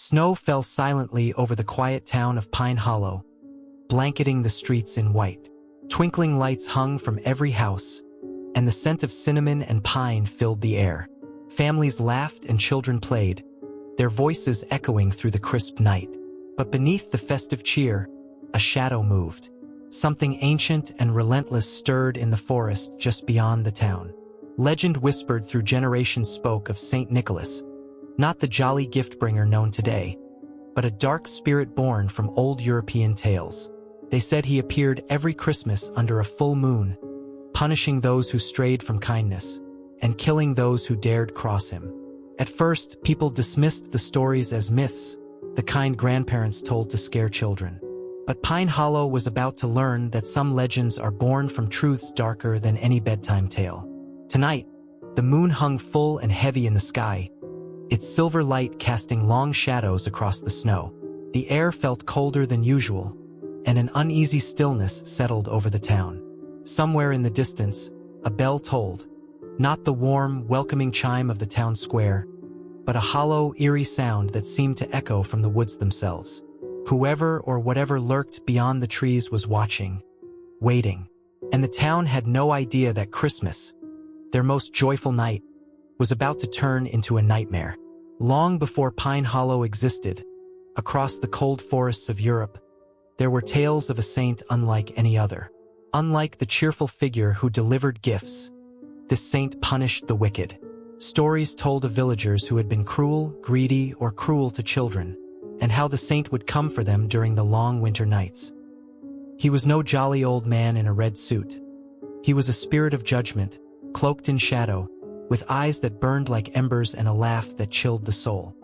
Snow fell silently over the quiet town of Pine Hollow, blanketing the streets in white. Twinkling lights hung from every house, and the scent of cinnamon and pine filled the air. Families laughed and children played, their voices echoing through the crisp night. But beneath the festive cheer, a shadow moved. Something ancient and relentless stirred in the forest just beyond the town. Legend whispered through generations spoke of Saint Nicholas, not the jolly gift-bringer known today, but a dark spirit born from old European tales. They said he appeared every Christmas under a full moon, punishing those who strayed from kindness and killing those who dared cross him. At first, people dismissed the stories as myths, the kind grandparents told to scare children. But Pine Hollow was about to learn that some legends are born from truths darker than any bedtime tale. Tonight, the moon hung full and heavy in the sky, its silver light casting long shadows across the snow. The air felt colder than usual, and an uneasy stillness settled over the town. Somewhere in the distance, a bell tolled, not the warm, welcoming chime of the town square, but a hollow, eerie sound that seemed to echo from the woods themselves. Whoever or whatever lurked beyond the trees was watching, waiting, and the town had no idea that Christmas, their most joyful night, was about to turn into a nightmare. Long before Pine Hollow existed, across the cold forests of Europe, there were tales of a saint unlike any other. Unlike the cheerful figure who delivered gifts, this saint punished the wicked. Stories told of villagers who had been cruel, greedy, or cruel to children, and how the saint would come for them during the long winter nights. He was no jolly old man in a red suit. He was a spirit of judgment, cloaked in shadow, with eyes that burned like embers and a laugh that chilled the soul.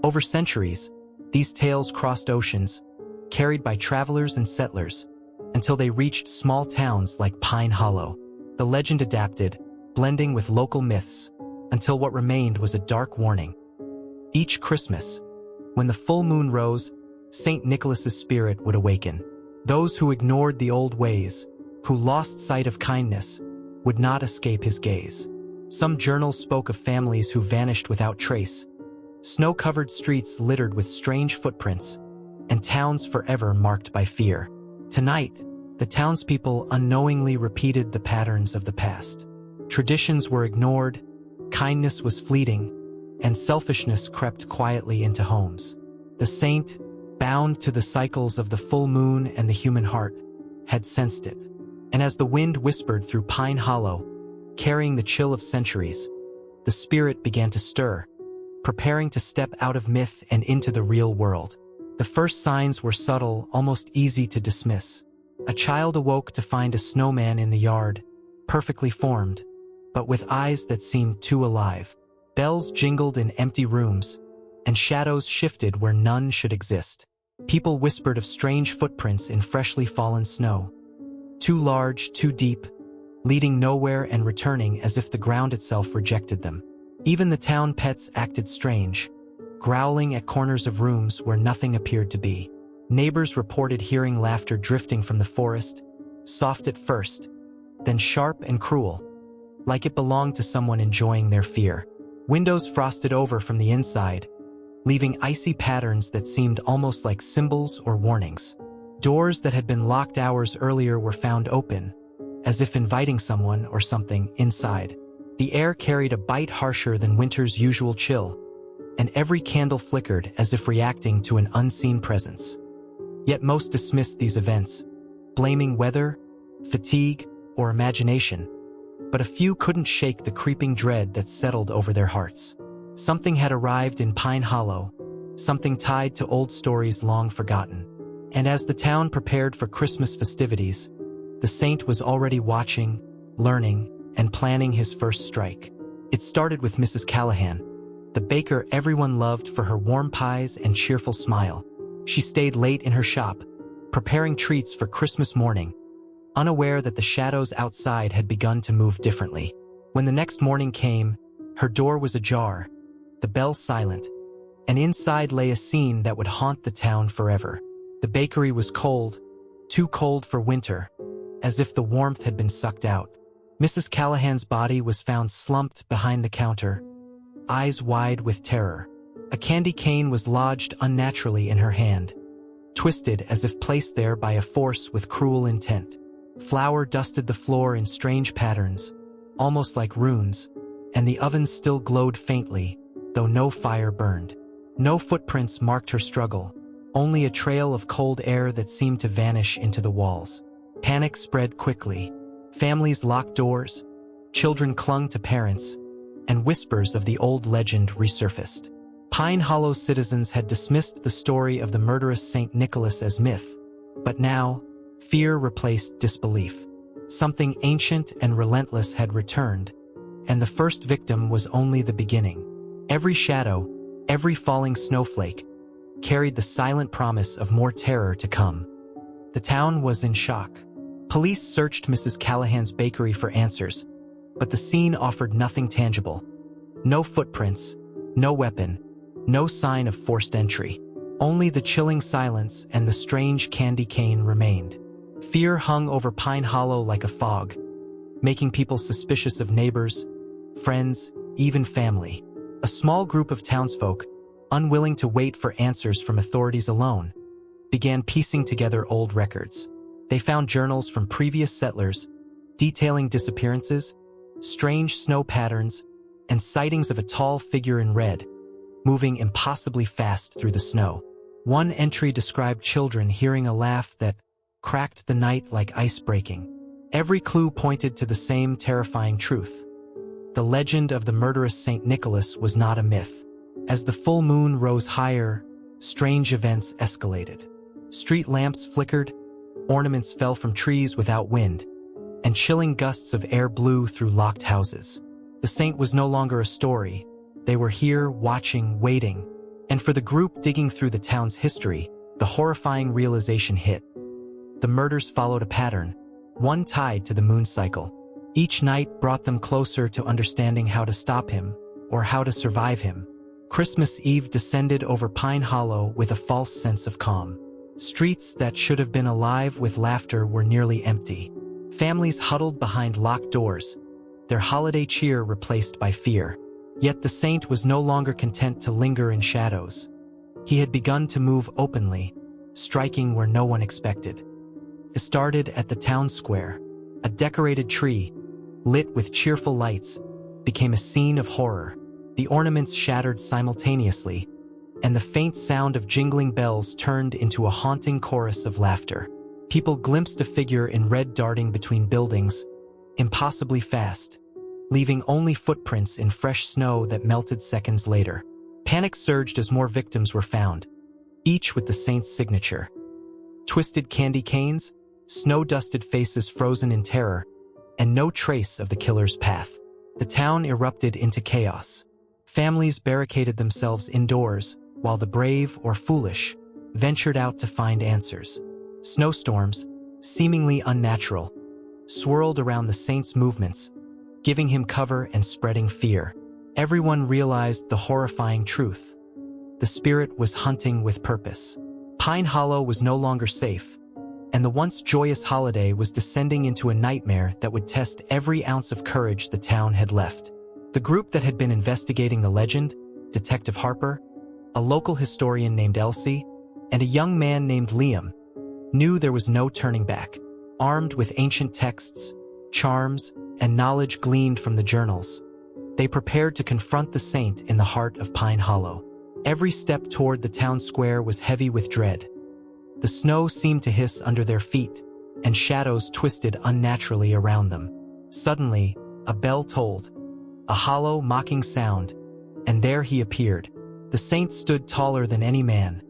Over centuries, these tales crossed oceans, carried by travelers and settlers, until they reached small towns like Pine Hollow. The legend adapted, blending with local myths, until what remained was a dark warning. Each Christmas, when the full moon rose, St. Nicholas's spirit would awaken. Those who ignored the old ways, who lost sight of kindness, would not escape his gaze. Some journals spoke of families who vanished without trace, snow-covered streets littered with strange footprints, and towns forever marked by fear. Tonight, the townspeople unknowingly repeated the patterns of the past. Traditions were ignored, kindness was fleeting, and selfishness crept quietly into homes. The saint, bound to the cycles of the full moon and the human heart, had sensed it. And as the wind whispered through Pine Hollow, carrying the chill of centuries, the spirit began to stir, preparing to step out of myth and into the real world. The first signs were subtle, almost easy to dismiss. A child awoke to find a snowman in the yard, perfectly formed, but with eyes that seemed too alive. Bells jingled in empty rooms, and shadows shifted where none should exist. People whispered of strange footprints in freshly fallen snow, too large, too deep, leading nowhere and returning as if the ground itself rejected them. Even the town pets acted strange, growling at corners of rooms where nothing appeared to be. Neighbors reported hearing laughter drifting from the forest, soft at first, then sharp and cruel, like it belonged to someone enjoying their fear. Windows frosted over from the inside, leaving icy patterns that seemed almost like symbols or warnings. Doors that had been locked hours earlier were found open, as if inviting someone or something inside. The air carried a bite harsher than winter's usual chill, and every candle flickered as if reacting to an unseen presence. Yet most dismissed these events, blaming weather, fatigue, or imagination. But a few couldn't shake the creeping dread that settled over their hearts. Something had arrived in Pine Hollow, something tied to old stories long forgotten. And as the town prepared for Christmas festivities, the saint was already watching, learning, and planning his first strike. It started with Mrs. Callahan, the baker everyone loved for her warm pies and cheerful smile. She stayed late in her shop, preparing treats for Christmas morning, unaware that the shadows outside had begun to move differently. When the next morning came, her door was ajar, the bells silent, and inside lay a scene that would haunt the town forever. The bakery was cold, too cold for winter, as if the warmth had been sucked out. Mrs. Callahan's body was found slumped behind the counter, eyes wide with terror. A candy cane was lodged unnaturally in her hand, twisted as if placed there by a force with cruel intent. Flour dusted the floor in strange patterns, almost like runes, and the oven still glowed faintly, though no fire burned. No footprints marked her struggle, only a trail of cold air that seemed to vanish into the walls. Panic spread quickly. Families locked doors, children clung to parents, and whispers of the old legend resurfaced. Pine Hollow citizens had dismissed the story of the murderous Saint Nicholas as myth, but now, fear replaced disbelief. Something ancient and relentless had returned, and the first victim was only the beginning. Every shadow, every falling snowflake, carried the silent promise of more terror to come. The town was in shock. Police searched Mrs. Callahan's bakery for answers, but the scene offered nothing tangible. No footprints, no weapon, no sign of forced entry. Only the chilling silence and the strange candy cane remained. Fear hung over Pine Hollow like a fog, making people suspicious of neighbors, friends, even family. A small group of townsfolk, unwilling to wait for answers from authorities alone, began piecing together old records. They found journals from previous settlers, detailing disappearances, strange snow patterns, and sightings of a tall figure in red, moving impossibly fast through the snow. One entry described children hearing a laugh that cracked the night like ice breaking. Every clue pointed to the same terrifying truth. The legend of the murderous Saint Nicholas was not a myth. As the full moon rose higher, strange events escalated. Street lamps flickered, ornaments fell from trees without wind, and chilling gusts of air blew through locked houses. The saint was no longer a story. They were here, watching, waiting. And for the group digging through the town's history, the horrifying realization hit. The murders followed a pattern, one tied to the moon cycle. Each night brought them closer to understanding how to stop him, or how to survive him. Christmas Eve descended over Pine Hollow with a false sense of calm. Streets that should have been alive with laughter were nearly empty. Families huddled behind locked doors, their holiday cheer replaced by fear. Yet the saint was no longer content to linger in shadows. He had begun to move openly, striking where no one expected. It started at the town square. A decorated tree, lit with cheerful lights, became a scene of horror. The ornaments shattered simultaneously, and the faint sound of jingling bells turned into a haunting chorus of laughter. People glimpsed a figure in red darting between buildings, impossibly fast, leaving only footprints in fresh snow that melted seconds later. Panic surged as more victims were found, each with the saint's signature. Twisted candy canes, snow-dusted faces frozen in terror, and no trace of the killer's path. The town erupted into chaos. Families barricaded themselves indoors, while the brave or foolish ventured out to find answers. Snowstorms, seemingly unnatural, swirled around the saint's movements, giving him cover and spreading fear. Everyone realized the horrifying truth. The spirit was hunting with purpose. Pine Hollow was no longer safe, and the once joyous holiday was descending into a nightmare that would test every ounce of courage the town had left. The group that had been investigating the legend, Detective Harper, a local historian named Elsie, and a young man named Liam, knew there was no turning back. Armed with ancient texts, charms, and knowledge gleaned from the journals, they prepared to confront the saint in the heart of Pine Hollow. Every step toward the town square was heavy with dread. The snow seemed to hiss under their feet, and shadows twisted unnaturally around them. Suddenly, a bell tolled, a hollow, mocking sound, and there he appeared. The saint stood taller than any man,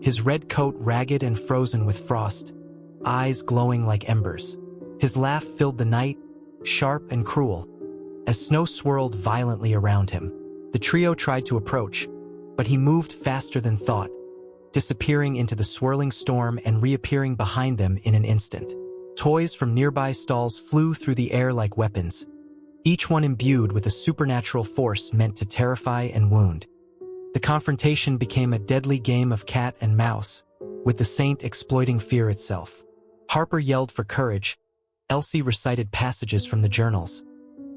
his red coat ragged and frozen with frost, eyes glowing like embers. His laugh filled the night, sharp and cruel, as snow swirled violently around him. The trio tried to approach, but he moved faster than thought, disappearing into the swirling storm and reappearing behind them in an instant. Toys from nearby stalls flew through the air like weapons, each one imbued with a supernatural force meant to terrify and wound. The confrontation became a deadly game of cat and mouse, with the saint exploiting fear itself. Harper yelled for courage, Elsie recited passages from the journals,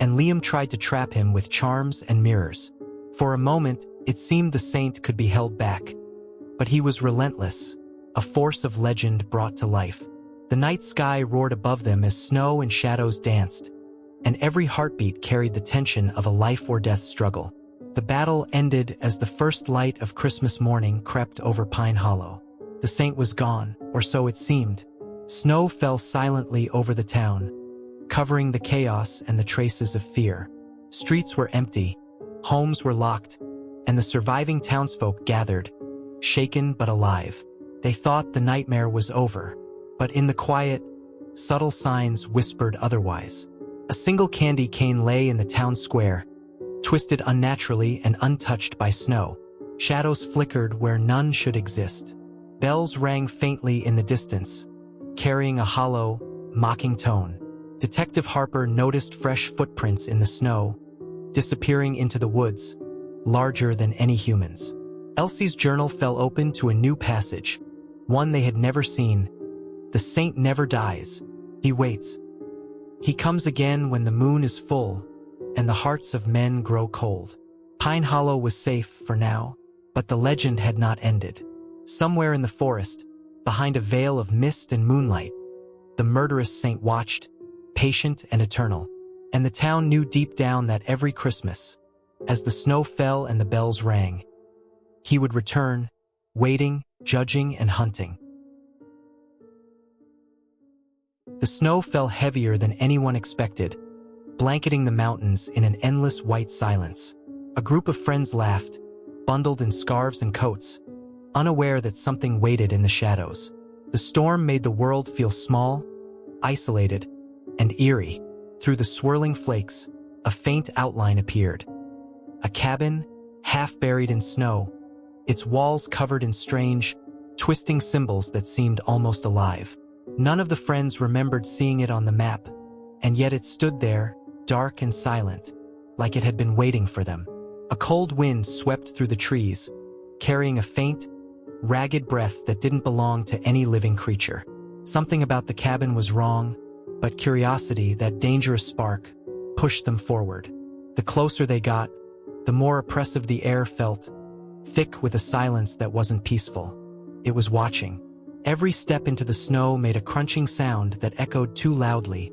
and Liam tried to trap him with charms and mirrors. For a moment, It seemed the saint could be held back, but he was relentless, a force of legend brought to life. The night sky roared above them as snow and shadows danced, and every heartbeat carried the tension of a life-or-death struggle. The battle ended as the first light of Christmas morning crept over Pine Hollow. The saint was gone, or so it seemed. Snow fell silently over the town, covering the chaos and the traces of fear. Streets were empty, homes were locked, and the surviving townsfolk gathered, shaken but alive. They thought the nightmare was over, but in the quiet, subtle signs whispered otherwise. A single candy cane lay in the town square, twisted unnaturally and untouched by snow. Shadows flickered where none should exist. Bells rang faintly in the distance, carrying a hollow, mocking tone. Detective Harper noticed fresh footprints in the snow, disappearing into the woods, larger than any humans. Elsie's journal fell open to a new passage, one they had never seen. The saint never dies. He waits. He comes again when the moon is full, and the hearts of men grow cold. Pine Hollow was safe for now, but the legend had not ended. Somewhere in the forest, behind a veil of mist and moonlight, the murderous saint watched, patient and eternal. And the town knew deep down that every Christmas, as the snow fell and the bells rang, he would return, waiting, judging, and hunting. The snow fell heavier than anyone expected, blanketing the mountains in an endless white silence. A group of friends laughed, bundled in scarves and coats, unaware that something waited in the shadows. The storm made the world feel small, isolated, and eerie. Through the swirling flakes, a faint outline appeared. A cabin, half buried in snow, its walls covered in strange, twisting symbols that seemed almost alive. None of the friends remembered seeing it on the map, and yet it stood there, dark and silent, like it had been waiting for them. A cold wind swept through the trees, carrying a faint, ragged breath that didn't belong to any living creature. Something about the cabin was wrong, but curiosity, that dangerous spark, pushed them forward. The closer they got, the more oppressive the air felt, thick with a silence that wasn't peaceful. It was watching. Every step into the snow made a crunching sound that echoed too loudly,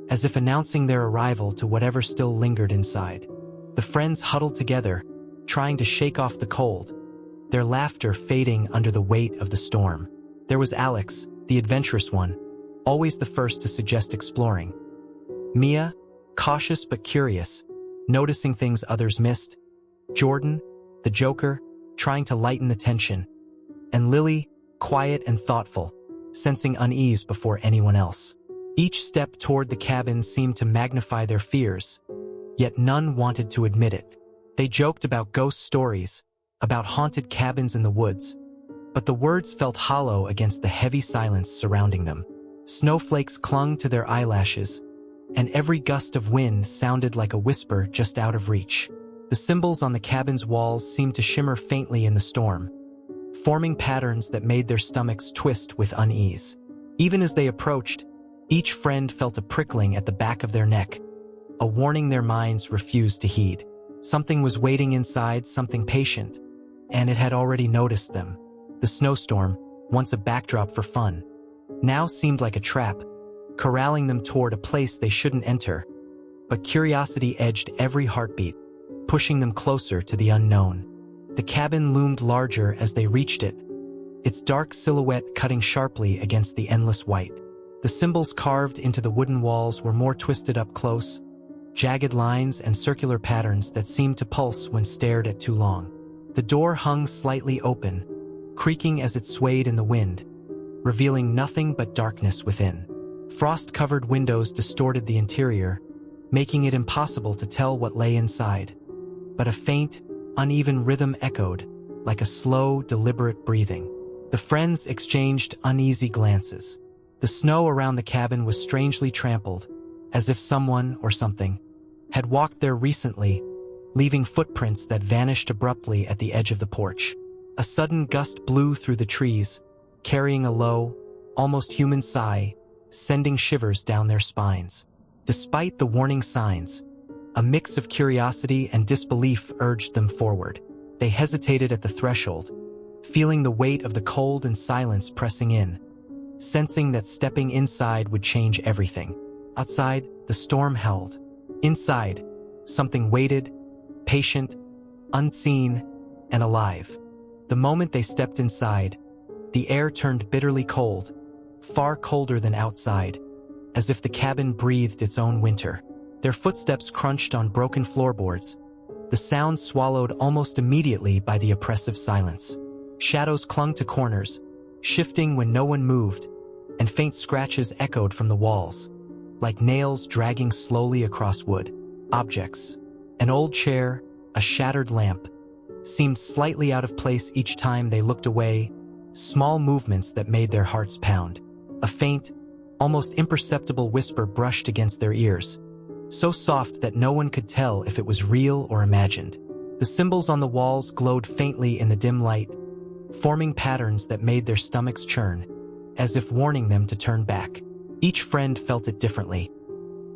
as if announcing their arrival to whatever still lingered inside. The friends huddled together, trying to shake off the cold, their laughter fading under the weight of the storm. There was Alex, the adventurous one, always the first to suggest exploring. Mia, cautious but curious, noticing things others missed. Jordan, the joker, trying to lighten the tension. And Lily, quiet and thoughtful, sensing unease before anyone else. Each step toward the cabin seemed to magnify their fears, yet none wanted to admit it. They joked about ghost stories, about haunted cabins in the woods, but the words felt hollow against the heavy silence surrounding them. Snowflakes clung to their eyelashes, and every gust of wind sounded like a whisper just out of reach. The symbols on the cabin's walls seemed to shimmer faintly in the storm, forming patterns that made their stomachs twist with unease. Even as they approached, each friend felt a prickling at the back of their neck, a warning their minds refused to heed. Something was waiting inside, something patient, and it had already noticed them. The snowstorm, once a backdrop for fun, now seemed like a trap, corralling them toward a place they shouldn't enter. But curiosity edged every heartbeat, pushing them closer to the unknown. The cabin loomed larger as they reached it, its dark silhouette cutting sharply against the endless white. The symbols carved into the wooden walls were more twisted up close, jagged lines and circular patterns that seemed to pulse when stared at too long. The door hung slightly open, creaking as it swayed in the wind, revealing nothing but darkness within. Frost-covered windows distorted the interior, making it impossible to tell what lay inside. But a faint, uneven rhythm echoed, like a slow, deliberate breathing. The friends exchanged uneasy glances. The snow around the cabin was strangely trampled, as if someone or something had walked there recently, leaving footprints that vanished abruptly at the edge of the porch. A sudden gust blew through the trees, carrying a low, almost human sigh, sending shivers down their spines. Despite the warning signs, a mix of curiosity and disbelief urged them forward. They hesitated at the threshold, feeling the weight of the cold and silence pressing in, sensing that stepping inside would change everything. Outside, the storm held. Inside, something waited, patient, unseen, and alive. The moment they stepped inside, the air turned bitterly cold, far colder than outside, as if the cabin breathed its own winter. Their footsteps crunched on broken floorboards, the sound swallowed almost immediately by the oppressive silence. Shadows clung to corners, shifting when no one moved, and faint scratches echoed from the walls, like nails dragging slowly across wood. Objects, an old chair, a shattered lamp, seemed slightly out of place each time they looked away, small movements that made their hearts pound. A faint, almost imperceptible whisper brushed against their ears, so soft that no one could tell if it was real or imagined. The symbols on the walls glowed faintly in the dim light, forming patterns that made their stomachs churn, as if warning them to turn back. Each friend felt it differently.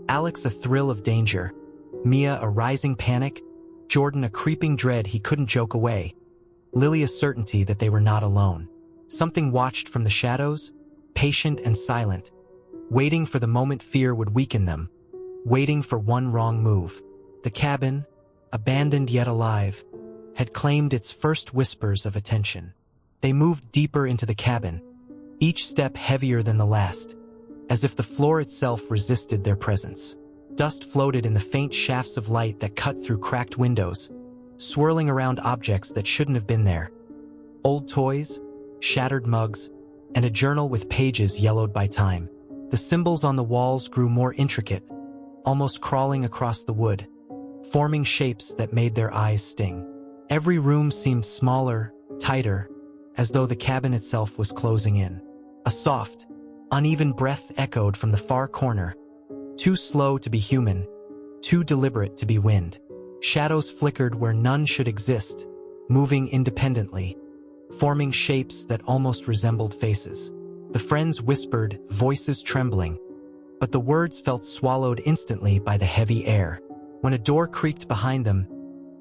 Alex a thrill of danger, Mia a rising panic, Jordan a creeping dread he couldn't joke away, Lily a certainty that they were not alone. Something watched from the shadows, patient and silent, waiting for the moment fear would weaken them, waiting for one wrong move. The cabin, abandoned yet alive, had claimed its first whispers of attention. They moved deeper into the cabin, each step heavier than the last, as if the floor itself resisted their presence. Dust floated in the faint shafts of light that cut through cracked windows, swirling around objects that shouldn't have been there. Old toys, shattered mugs, and a journal with pages yellowed by time. The symbols on the walls grew more intricate, almost crawling across the wood, forming shapes that made their eyes sting. Every room seemed smaller, tighter, as though the cabin itself was closing in. A soft, uneven breath echoed from the far corner, too slow to be human, too deliberate to be wind. Shadows flickered where none should exist, moving independently, forming shapes that almost resembled faces. The friends whispered, voices trembling, but the words felt swallowed instantly by the heavy air. When a door creaked behind them,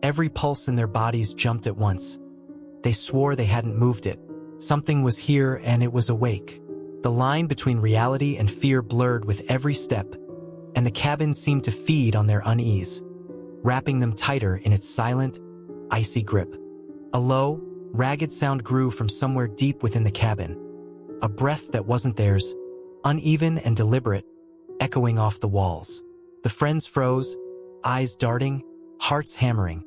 every pulse in their bodies jumped at once. They swore they hadn't moved it. Something was here and it was awake. The line between reality and fear blurred with every step, and the cabin seemed to feed on their unease, wrapping them tighter in its silent, icy grip. A low, ragged sound grew from somewhere deep within the cabin, a breath that wasn't theirs, uneven and deliberate, echoing off the walls. The friends froze, eyes darting, hearts hammering,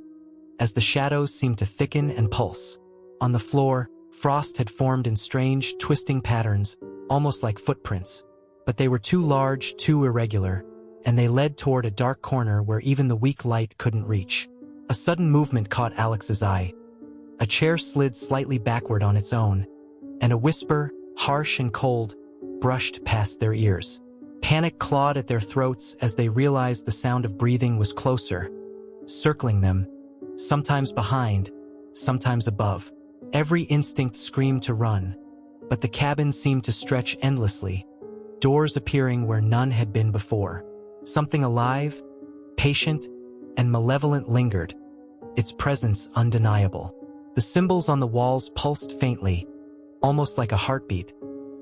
as the shadows seemed to thicken and pulse. On the floor, frost had formed in strange, twisting patterns, almost like footprints, but they were too large, too irregular, and they led toward a dark corner where even the weak light couldn't reach. A sudden movement caught Alex's eye. A chair slid slightly backward on its own, and a whisper, harsh and cold, brushed past their ears. Panic clawed at their throats as they realized the sound of breathing was closer, circling them, sometimes behind, sometimes above. Every instinct screamed to run, but the cabin seemed to stretch endlessly, doors appearing where none had been before. Something alive, patient, and malevolent lingered, its presence undeniable. The symbols on the walls pulsed faintly, almost like a heartbeat,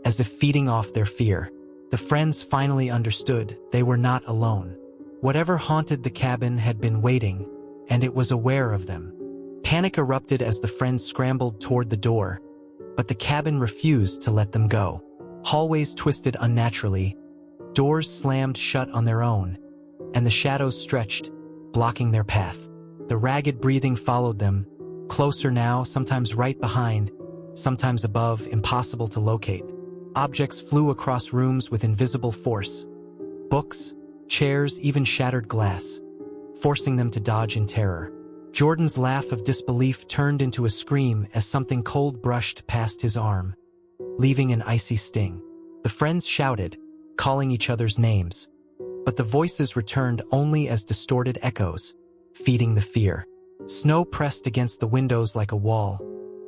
as if feeding off their fear. The friends finally understood they were not alone. Whatever haunted the cabin had been waiting, and it was aware of them. Panic erupted as the friends scrambled toward the door, but the cabin refused to let them go. Hallways twisted unnaturally, doors slammed shut on their own, and the shadows stretched, blocking their path. The ragged breathing followed them, closer now, sometimes right behind, sometimes above, impossible to locate. Objects flew across rooms with invisible force. Books, chairs, even shattered glass, forcing them to dodge in terror. Jordan's laugh of disbelief turned into a scream as something cold brushed past his arm, leaving an icy sting. The friends shouted, calling each other's names, but the voices returned only as distorted echoes, feeding the fear. Snow pressed against the windows like a wall,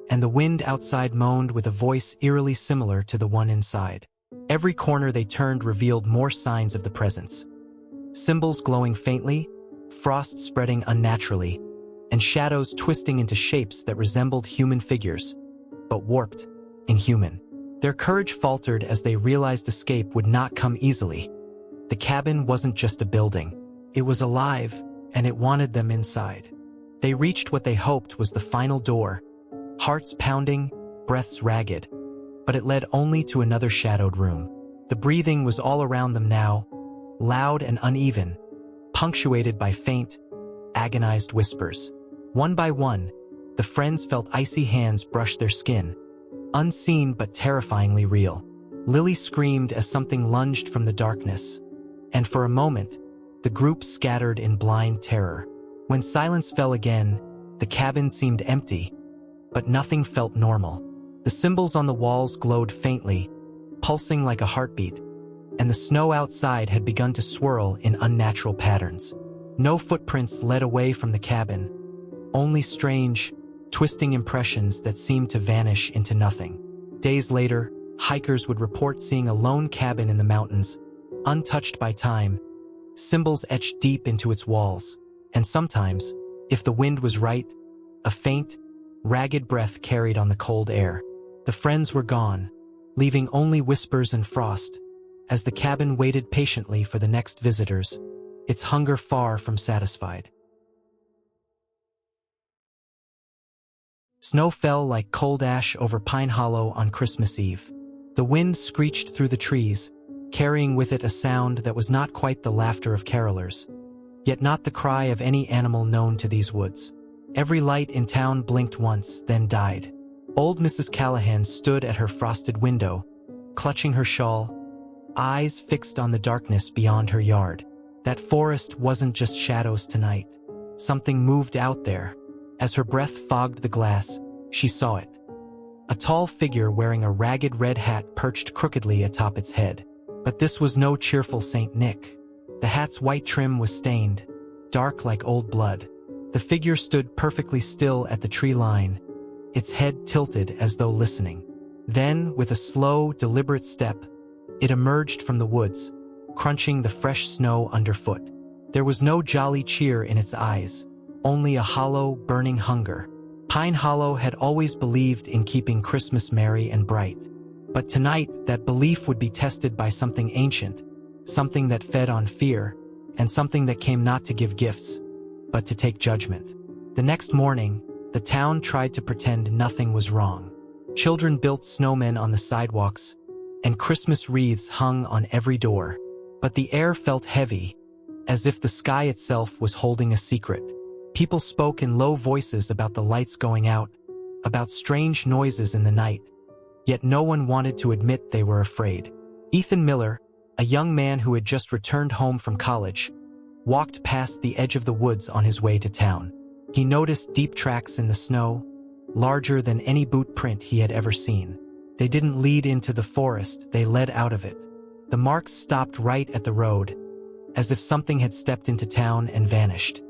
and the wind outside moaned with a voice eerily similar to the one inside. Every corner they turned revealed more signs of the presence. Symbols glowing faintly, frost spreading unnaturally, and shadows twisting into shapes that resembled human figures, but warped, inhuman. Their courage faltered as they realized escape would not come easily. The cabin wasn't just a building. It was alive, and it wanted them inside. They reached what they hoped was the final door, hearts pounding, breaths ragged, but it led only to another shadowed room. The breathing was all around them now, loud and uneven, punctuated by faint, agonized whispers. One by one, the friends felt icy hands brush their skin, unseen but terrifyingly real. Lily screamed as something lunged from the darkness, and for a moment, the group scattered in blind terror. When silence fell again, the cabin seemed empty, but nothing felt normal. The symbols on the walls glowed faintly, pulsing like a heartbeat, and the snow outside had begun to swirl in unnatural patterns. No footprints led away from the cabin, only strange, twisting impressions that seemed to vanish into nothing. Days later, hikers would report seeing a lone cabin in the mountains, untouched by time, symbols etched deep into its walls, and sometimes, if the wind was right, a faint, ragged breath carried on the cold air. The friends were gone, leaving only whispers and frost, as the cabin waited patiently for the next visitors, its hunger far from satisfied. Snow fell like cold ash over Pine Hollow on Christmas Eve. The wind screeched through the trees, carrying with it a sound that was not quite the laughter of carolers, yet not the cry of any animal known to these woods. Every light in town blinked once, then died. Old Mrs. Callahan stood at her frosted window, clutching her shawl, eyes fixed on the darkness beyond her yard. That forest wasn't just shadows tonight. Something moved out there. As her breath fogged the glass, she saw it. A tall figure wearing a ragged red hat perched crookedly atop its head. But this was no cheerful Saint Nick. The hat's white trim was stained, dark like old blood. The figure stood perfectly still at the tree line, its head tilted as though listening. Then, with a slow, deliberate step, it emerged from the woods, crunching the fresh snow underfoot. There was no jolly cheer in its eyes, only a hollow, burning hunger. Pine Hollow had always believed in keeping Christmas merry and bright. But tonight, that belief would be tested by something ancient, something that fed on fear, and something that came not to give gifts, but to take judgment. The next morning, the town tried to pretend nothing was wrong. Children built snowmen on the sidewalks, and Christmas wreaths hung on every door. But the air felt heavy, as if the sky itself was holding a secret. People spoke in low voices about the lights going out, about strange noises in the night, yet no one wanted to admit they were afraid. Ethan Miller, a young man who had just returned home from college, walked past the edge of the woods on his way to town. He noticed deep tracks in the snow, larger than any boot print he had ever seen. They didn't lead into the forest, they led out of it. The marks stopped right at the road, as if something had stepped into town and vanished.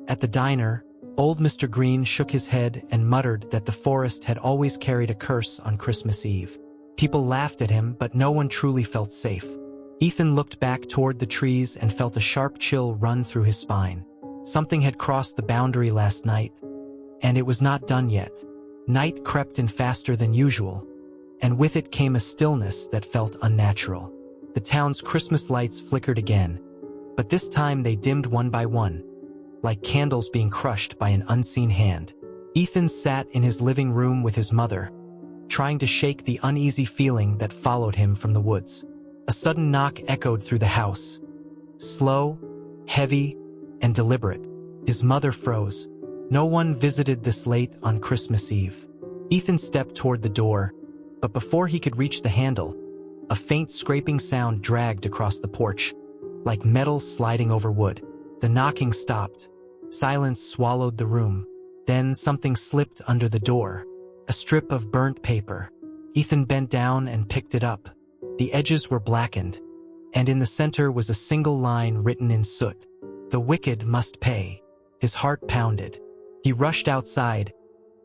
At the diner, old Mr. Green shook his head and muttered that the forest had always carried a curse on Christmas Eve. People laughed at him, but no one truly felt safe. Ethan looked back toward the trees and felt a sharp chill run through his spine. Something had crossed the boundary last night, and it was not done yet. Night crept in faster than usual, and with it came a stillness that felt unnatural. The town's Christmas lights flickered again, but this time they dimmed one by one, like candles being crushed by an unseen hand. Ethan sat in his living room with his mother, trying to shake the uneasy feeling that followed him from the woods. A sudden knock echoed through the house. Slow, heavy, and deliberate. His mother froze. No one visited this late on Christmas Eve. Ethan stepped toward the door, but before he could reach the handle, a faint scraping sound dragged across the porch, like metal sliding over wood. The knocking stopped. Silence swallowed the room. Then something slipped under the door. A strip of burnt paper. Ethan bent down and picked it up. The edges were blackened, and in the center was a single line written in soot. The wicked must pay. His heart pounded. He rushed outside,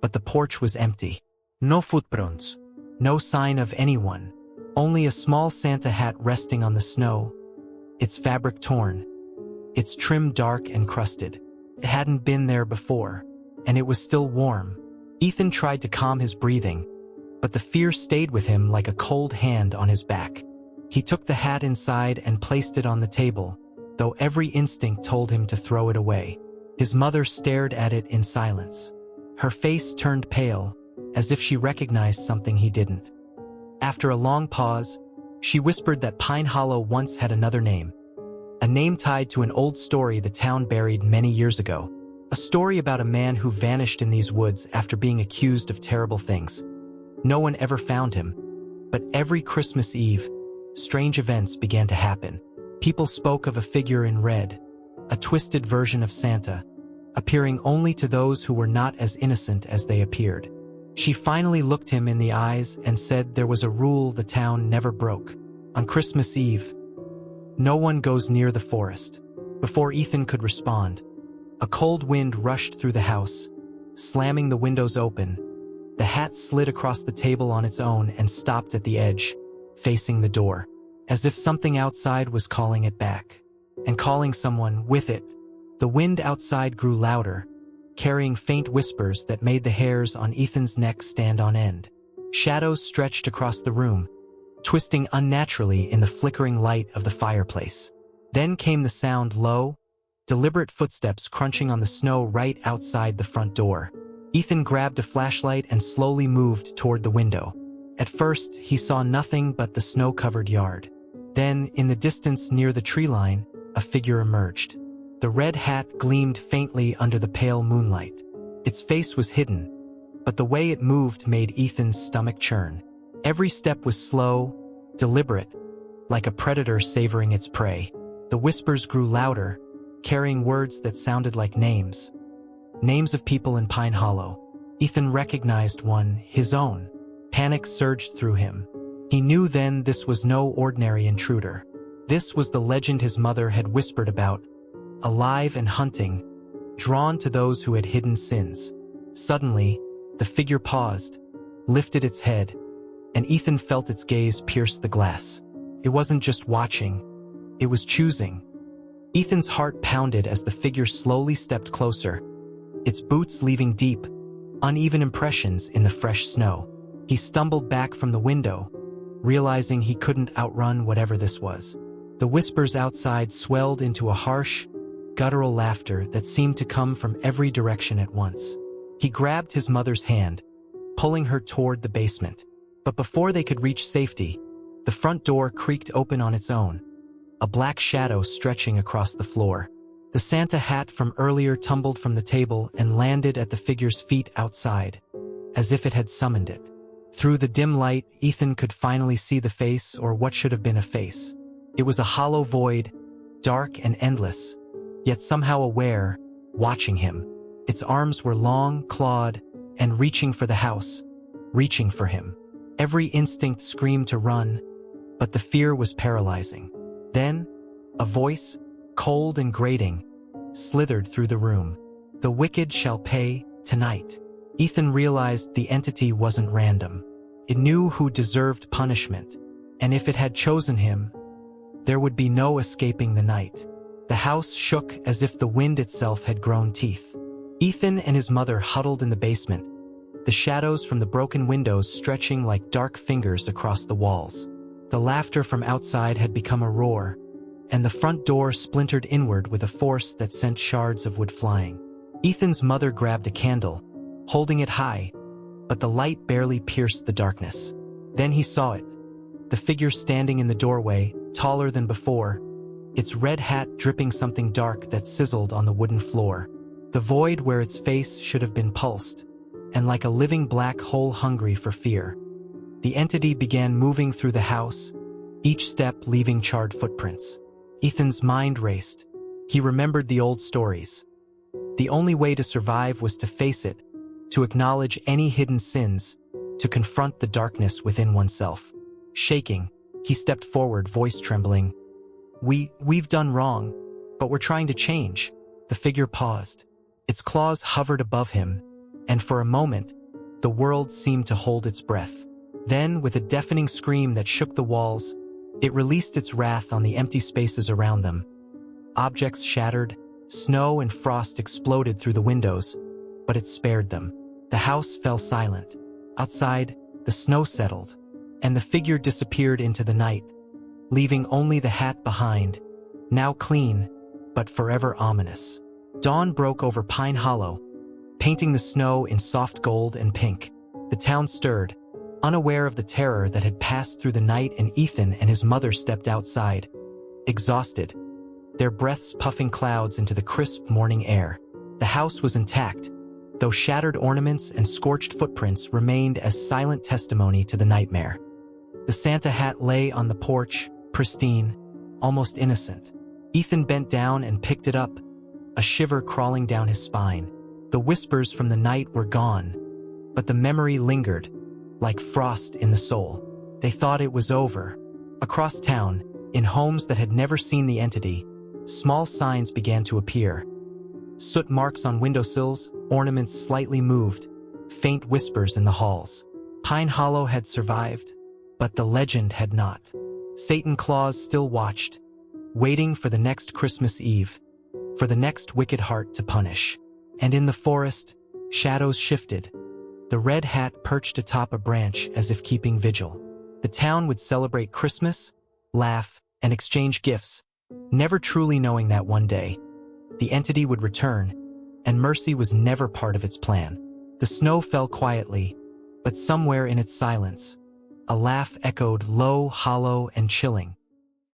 but the porch was empty. No footprints. No sign of anyone. Only a small Santa hat resting on the snow, its fabric torn, its trim dark and crusted. It hadn't been there before, and it was still warm. Ethan tried to calm his breathing, but the fear stayed with him like a cold hand on his back. He took the hat inside and placed it on the table, though every instinct told him to throw it away. His mother stared at it in silence. Her face turned pale, as if she recognized something he didn't. After a long pause, she whispered that Pine Hollow once had another name. A name tied to an old story the town buried many years ago. A story about a man who vanished in these woods after being accused of terrible things. No one ever found him, but every Christmas Eve, strange events began to happen. People spoke of a figure in red, a twisted version of Santa, appearing only to those who were not as innocent as they appeared. She finally looked him in the eyes and said there was a rule the town never broke. On Christmas Eve, no one goes near the forest. Before Ethan could respond, a cold wind rushed through the house, slamming the windows open. The hat slid across the table on its own and stopped at the edge, facing the door, as if something outside was calling it back, and calling someone with it. The wind outside grew louder, carrying faint whispers that made the hairs on Ethan's neck stand on end. Shadows stretched across the room, twisting unnaturally in the flickering light of the fireplace. Then came the sound, low, deliberate footsteps crunching on the snow right outside the front door. Ethan grabbed a flashlight and slowly moved toward the window. At first, he saw nothing but the snow-covered yard. Then, in the distance near the tree line, a figure emerged. The red hat gleamed faintly under the pale moonlight. Its face was hidden, but the way it moved made Ethan's stomach churn. Every step was slow, deliberate, like a predator savoring its prey. The whispers grew louder, carrying words that sounded like names. Names of people in Pine Hollow. Ethan recognized one, his own. Panic surged through him. He knew then this was no ordinary intruder. This was the legend his mother had whispered about, alive and hunting, drawn to those who had hidden sins. Suddenly, the figure paused, lifted its head, and Ethan felt its gaze pierce the glass. It wasn't just watching, it was choosing. Ethan's heart pounded as the figure slowly stepped closer, its boots leaving deep, uneven impressions in the fresh snow. He stumbled back from the window, realizing he couldn't outrun whatever this was. The whispers outside swelled into a harsh, guttural laughter that seemed to come from every direction at once. He grabbed his mother's hand, pulling her toward the basement. But before they could reach safety, the front door creaked open on its own, a black shadow stretching across the floor. The Santa hat from earlier tumbled from the table and landed at the figure's feet outside, as if it had summoned it. Through the dim light, Ethan could finally see the face, or what should have been a face. It was a hollow void, dark and endless, yet somehow aware, watching him. Its arms were long, clawed, and reaching for the house, reaching for him. Every instinct screamed to run, but the fear was paralyzing. Then, a voice, cold and grating, slithered through the room. "The wicked shall pay, tonight." Ethan realized the entity wasn't random. It knew who deserved punishment, and if it had chosen him, there would be no escaping the night. The house shook as if the wind itself had grown teeth. Ethan and his mother huddled in the basement, the shadows from the broken windows stretching like dark fingers across the walls. The laughter from outside had become a roar, and the front door splintered inward with a force that sent shards of wood flying. Ethan's mother grabbed a candle, holding it high, but the light barely pierced the darkness. Then he saw it, the figure standing in the doorway, taller than before, its red hat dripping something dark that sizzled on the wooden floor. The void where its face should have been pulsed, and like a living black hole hungry for fear. The entity began moving through the house, each step leaving charred footprints. Ethan's mind raced. He remembered the old stories. The only way to survive was to face it, to acknowledge any hidden sins, to confront the darkness within oneself. Shaking, he stepped forward, voice trembling. We've done wrong, but we're trying to change." The figure paused. Its claws hovered above him, and for a moment, the world seemed to hold its breath. Then, with a deafening scream that shook the walls, it released its wrath on the empty spaces around them. Objects shattered, Snow and frost exploded through the windows, but it spared them. The house fell silent. Outside, the snow settled, and the figure disappeared into the night, leaving only the hat behind, now clean, but forever ominous. Dawn broke over Pine Hollow, painting the snow in soft gold and pink. The town stirred, unaware of the terror that had passed through the night, and Ethan and his mother stepped outside, exhausted, their breaths puffing clouds into the crisp morning air. The house was intact, though shattered ornaments and scorched footprints remained as silent testimony to the nightmare. The Santa hat lay on the porch, pristine, almost innocent. Ethan bent down and picked it up, a shiver crawling down his spine. The whispers from the night were gone, but the memory lingered, like frost in the soul. They thought it was over. Across town, in homes that had never seen the entity, small signs began to appear. Soot marks on windowsills, ornaments slightly moved, faint whispers in the halls. Pine Hollow had survived, but the legend had not. Satan Claus still watched, waiting for the next Christmas Eve, for the next wicked heart to punish. And in the forest, shadows shifted. The red hat perched atop a branch as if keeping vigil. The town would celebrate Christmas, laugh, and exchange gifts, never truly knowing that one day, the entity would return, and mercy was never part of its plan. The snow fell quietly, but somewhere in its silence, a laugh echoed low, hollow, and chilling.